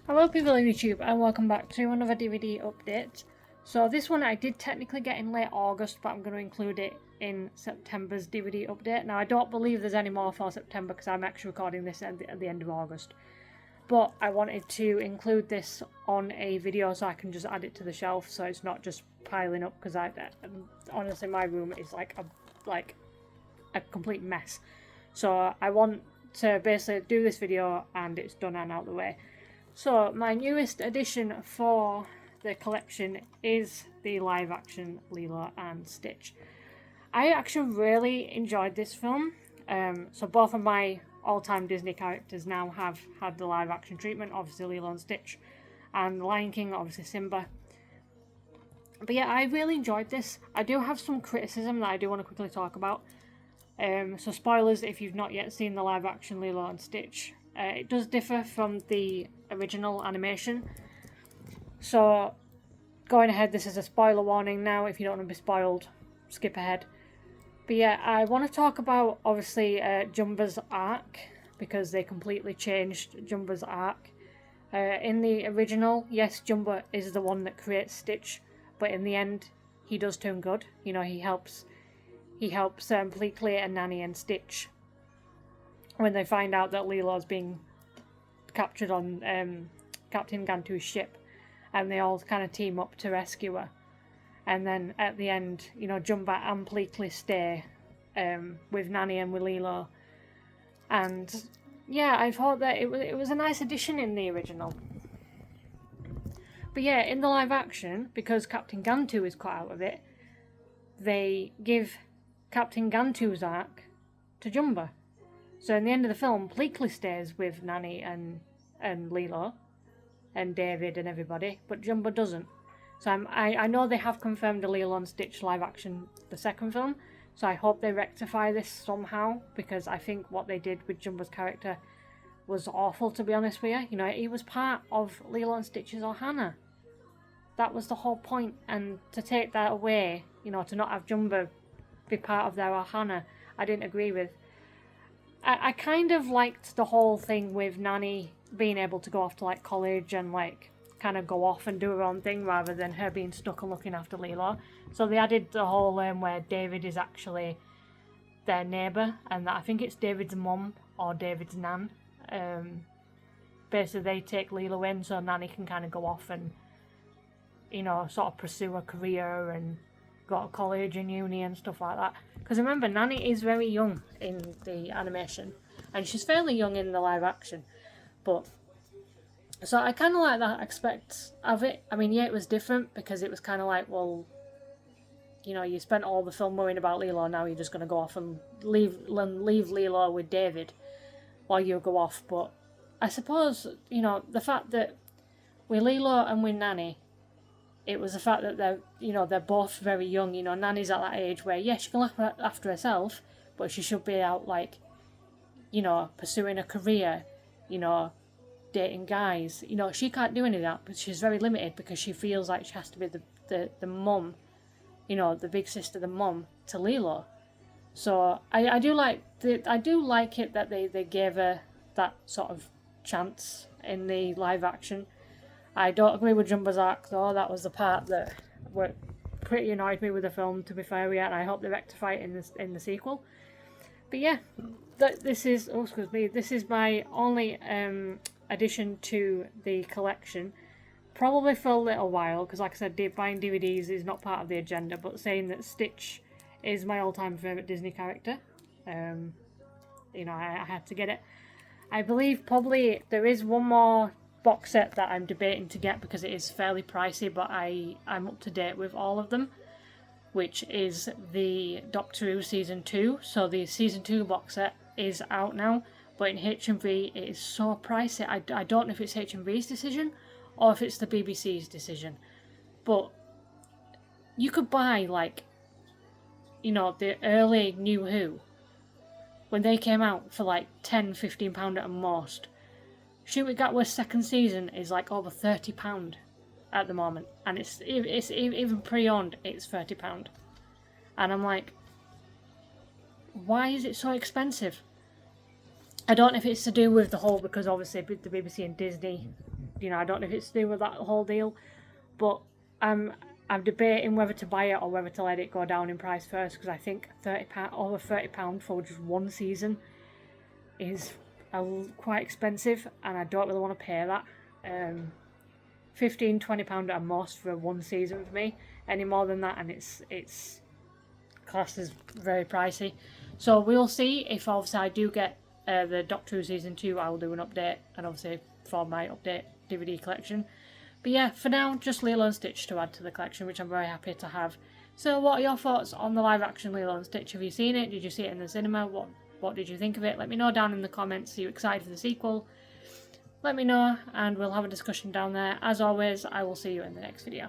Hello people on YouTube and welcome back to another DVD update. So this one I did technically get in late August, but I'm going to include it in September's DVD update. Now I don't believe there's any more for September because I'm actually recording this at the end of August. But I wanted to include this on a video so I can just add it to the shelf so it's not just piling up, because honestly my room is like a complete mess. So I want to basically do this video and it's done and out the way. So my newest addition for the collection is the live action Lilo and Stitch. I actually really enjoyed this film. So both of my all-time Disney characters now have had the live action treatment, obviously Lilo and Stitch, and The Lion King, obviously Simba. But yeah, I really enjoyed this. I do have some criticism that I do want to quickly talk about. So spoilers if you've not yet seen the live action Lilo and Stitch. It does differ from the original animation. So going ahead, this is a spoiler warning now. If you don't want to be spoiled, skip ahead. But yeah, I want to talk about obviously Jumba's arc, because they completely changed Jumba's arc. In the original, yes, Jumba is the one that creates Stitch, but in the end he does turn good. You know, he helps Pleakley and Nanny and Stitch when they find out that Lilo's being captured on Captain Gantu's ship, and they all kind of team up to rescue her. And then at the end, you know, Jumba and Pleakley stay with Nanny and with Lilo. And yeah, I thought that it was a nice addition in the original. But yeah, in the live action, because Captain Gantu is cut out of it, they give Captain Gantu's arc to Jumba. So in the end of the film, Pleakley stays with Nanny and Lilo and David and everybody, but Jumba doesn't. So I know they have confirmed the Lilo and Stitch live action, the second film, so I hope they rectify this somehow, because I think what they did with Jumba's character was awful, to be honest with you. You know, he was part of Lilo and Stitch's Ohana. That was the whole point, and to take that away, you know, to not have Jumba be part of their Ohana, I didn't agree with. I kind of liked the whole thing with Nanny being able to go off to like college and like kind of go off and do her own thing rather than her being stuck and looking after Lilo. So they added the whole where David is actually their neighbour, and that I think it's David's mum or David's nan. Basically they take Lilo in so Nanny can kind of go off and, you know, sort of pursue a career and go to college and uni and stuff like that. Because remember, Nanny is very young in the animation, and she's fairly young in the live action. But so I kind of like that aspect of it. I mean, yeah, it was different because it was kind of like, well, you know, you spent all the film worrying about Lilo, now you're just going to go off and leave Lilo with David while you go off. But I suppose, you know, the fact that with Lilo and with Nanny, it was the fact that they're both very young. You know, Nanny's at that age where, yeah, she can look after herself, but she should be out, like, you know, pursuing a career, you know, dating guys. You know, she can't do any of that, but she's very limited because she feels like she has to be the mum, you know, the big sister, the mum to Lilo. So I do like it that they gave her that sort of chance in the live action. I don't agree with Jumba's arc though. That was the part that pretty annoyed me with the film, to be fair, and I hope they rectify it in the sequel. But yeah, this is my only addition to the collection, probably for a little while, because like I said, buying DVDs is not part of the agenda, but saying that Stitch is my all-time favourite Disney character, you know, I had to get it. I believe probably there is one more box set that I'm debating to get because it is fairly pricey, but I'm up to date with all of them, which is the Doctor Who Season 2. So the Season 2 box set is out now, but in HMV it is so pricey. I don't know if it's HMV's decision or if it's the BBC's decision, but you could buy, like, you know, the early New Who when they came out for like £10-15 at most. Shooting Gatwa's second season is like over £30 at the moment, and it's even pre-owned, it's £30. And I'm like, why is it so expensive? I don't know if it's to do with the whole, because obviously the BBC and Disney, you know, I don't know if it's to do with that whole deal, but I'm debating whether to buy it or whether to let it go down in price first, because I think over £30 for just one season is quite expensive, and I don't really want to pay that. £15-20 at most for one season for me. Any more than that, and it's classed as very pricey. So we'll see if obviously I do get the Doctor Who season 2. I'll do an update, and obviously for my update DVD collection. But yeah, for now, just Lilo and Stitch to add to the collection, which I'm very happy to have. So what are your thoughts on the live action Lilo and Stitch? Have you seen it? Did you see it in the cinema? What did you think of it? Let me know down in the comments. Are you excited for the sequel? Let me know, and we'll have a discussion down there. As always, I will see you in the next video.